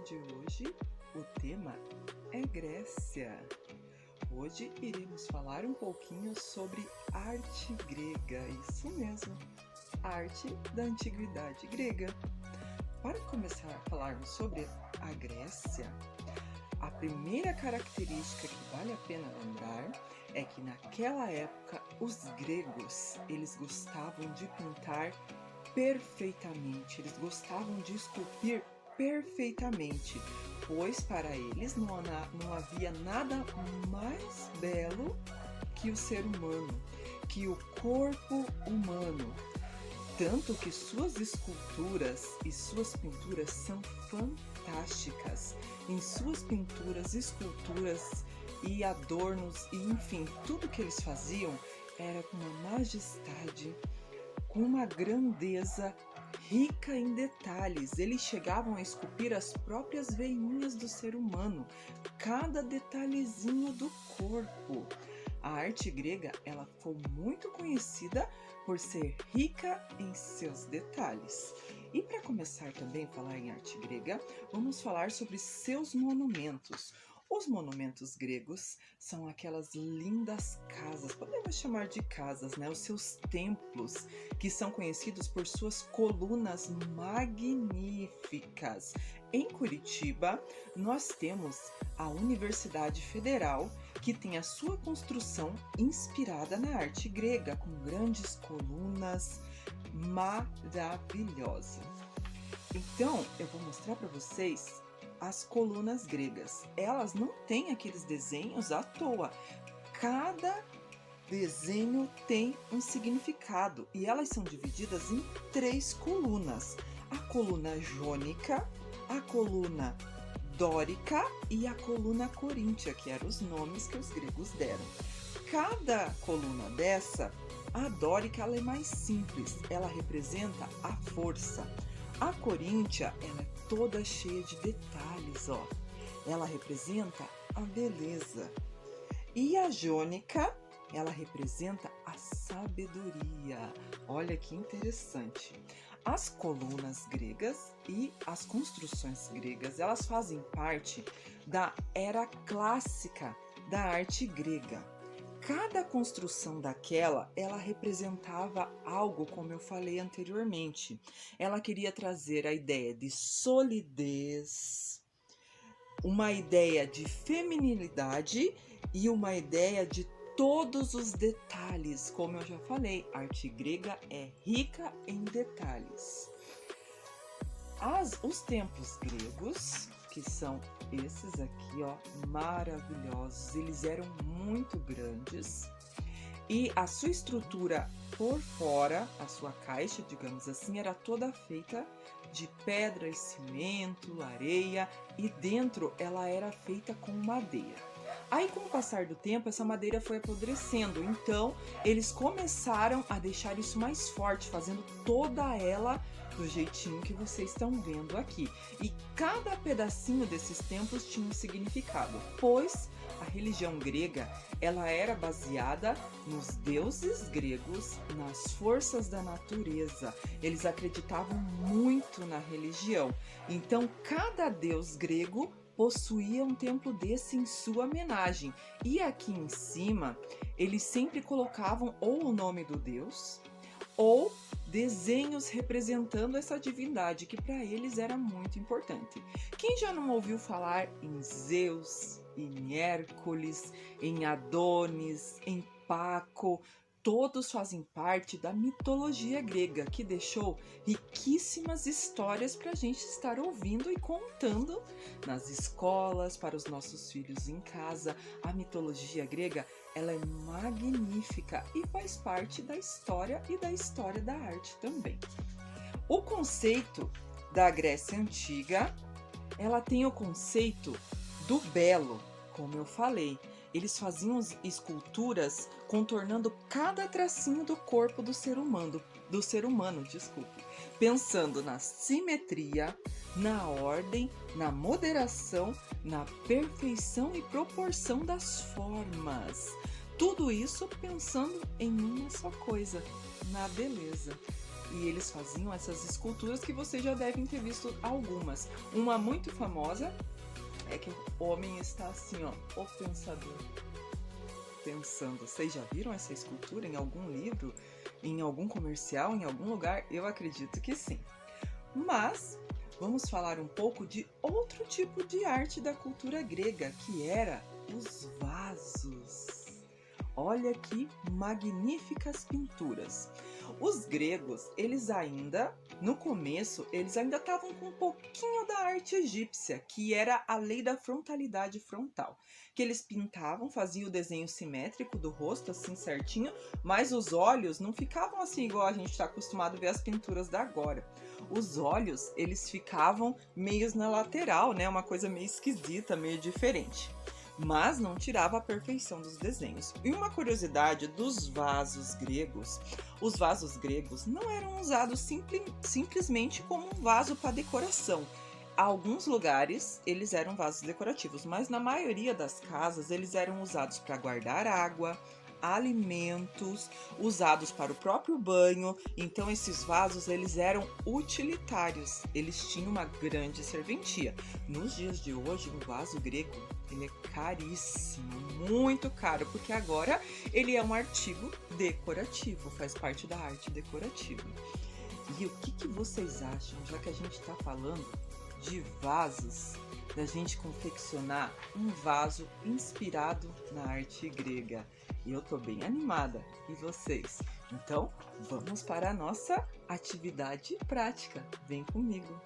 de hoje, o tema é Grécia. Hoje iremos falar um pouquinho sobre arte grega, isso mesmo, arte da antiguidade grega. Para começar a falarmos sobre a Grécia, a primeira característica que vale a pena lembrar é que naquela época os gregos, eles gostavam de pintar perfeitamente, eles gostavam de esculpir perfeitamente, pois para eles não havia nada mais belo que o ser humano, que o corpo humano. Tanto que suas esculturas e suas pinturas são fantásticas. Em suas pinturas, esculturas e adornos, e enfim, tudo que eles faziam era com uma majestade, com uma grandeza rica em detalhes. Eles chegavam a esculpir as próprias veinhas do ser humano, cada detalhezinho do corpo. A arte grega, ela foi muito conhecida por ser rica em seus detalhes. E para começar também a falar em arte grega, vamos falar sobre seus monumentos. Os monumentos gregos são aquelas lindas casas, podemos chamar de casas, né? Os seus templos, que são conhecidos por suas colunas magníficas. Em Curitiba, nós temos a Universidade Federal, que tem a sua construção inspirada na arte grega, com grandes colunas maravilhosas. Então, eu vou mostrar para vocês as colunas gregas. Elas não têm aqueles desenhos à toa. Cada desenho tem um significado e elas são divididas em 3 colunas. A coluna jônica, a coluna dórica e a coluna coríntia, que eram os nomes que os gregos deram. Cada coluna dessa, a dórica, ela é mais simples, ela representa a força. A coríntia, ela é toda cheia de detalhes, ó. Ela representa a beleza. E a jônica, ela representa a sabedoria. Olha que interessante. As colunas gregas e as construções gregas, elas fazem parte da era clássica da arte grega. Cada construção daquela, ela representava algo, como eu falei anteriormente. Ela queria trazer a ideia de solidez, uma ideia de feminilidade e uma ideia de todos os detalhes. Como eu já falei, a arte grega é rica em detalhes. Os templos gregos, que são esses aqui, ó, maravilhosos, eles eram muito grandes e a sua estrutura por fora, a sua caixa, digamos assim, era toda feita de pedra e cimento, areia, e dentro ela era feita com madeira. Aí, com o passar do tempo, essa madeira foi apodrecendo, então eles começaram a deixar isso mais forte, fazendo toda ela do jeitinho que vocês estão vendo aqui. E cada pedacinho desses templos tinha um significado, pois a religião grega, ela era baseada nos deuses gregos, nas forças da natureza. Eles acreditavam muito na religião. Então, cada deus grego possuía um templo desse em sua homenagem. E aqui em cima, eles sempre colocavam ou o nome do deus, ou desenhos representando essa divindade, que para eles era muito importante. Quem já não ouviu falar em Zeus, em Hércules, em Adonis, em Paco? Todos fazem parte da mitologia grega, que deixou riquíssimas histórias para a gente estar ouvindo e contando nas escolas, para os nossos filhos em casa. A mitologia grega, ela é magnífica e faz parte da história e da história da arte também. O conceito da Grécia Antiga, ela tem o conceito do belo, como eu falei. Eles faziam esculturas contornando cada tracinho do corpo do ser humano, pensando na simetria, na ordem, na moderação, na perfeição e proporção das formas. Tudo isso pensando em uma só coisa, na beleza. e eles faziam essas esculturas que vocês já devem ter visto algumas. Uma muito famosa é que o homem está assim, ó, o pensador, pensando. Vocês já viram essa escultura em algum livro, em algum comercial, em algum lugar? Eu acredito que sim. Mas vamos falar um pouco de outro tipo de arte da cultura grega, que era os vasos. Olha que magníficas pinturas. Os gregos, no começo, eles ainda estavam com um pouquinho da arte egípcia, que era a lei da frontalidade frontal, que eles pintavam, faziam o desenho simétrico do rosto, assim certinho, mas os olhos não ficavam assim igual a gente está acostumado a ver as pinturas da agora. Os olhos, eles ficavam meio na lateral, né? Uma coisa meio esquisita, meio diferente. Mas não tirava a perfeição dos desenhos. E uma curiosidade dos vasos gregos: os vasos gregos não eram usados simplesmente como um vaso para decoração. Alguns lugares eles eram vasos decorativos, mas na maioria das casas eles eram usados para guardar água, alimentos, usados para o próprio banho. Então esses vasos eles eram utilitários, eles tinham uma grande serventia. Nos dias de hoje, um vaso grego ele é caríssimo, muito caro, porque agora ele é um artigo decorativo, faz parte da arte decorativa. E o que vocês acham, já que a gente está falando de vasos, da gente confeccionar um vaso inspirado na arte grega? E eu tô bem animada, e vocês? Então, vamos para a nossa atividade prática. Vem comigo!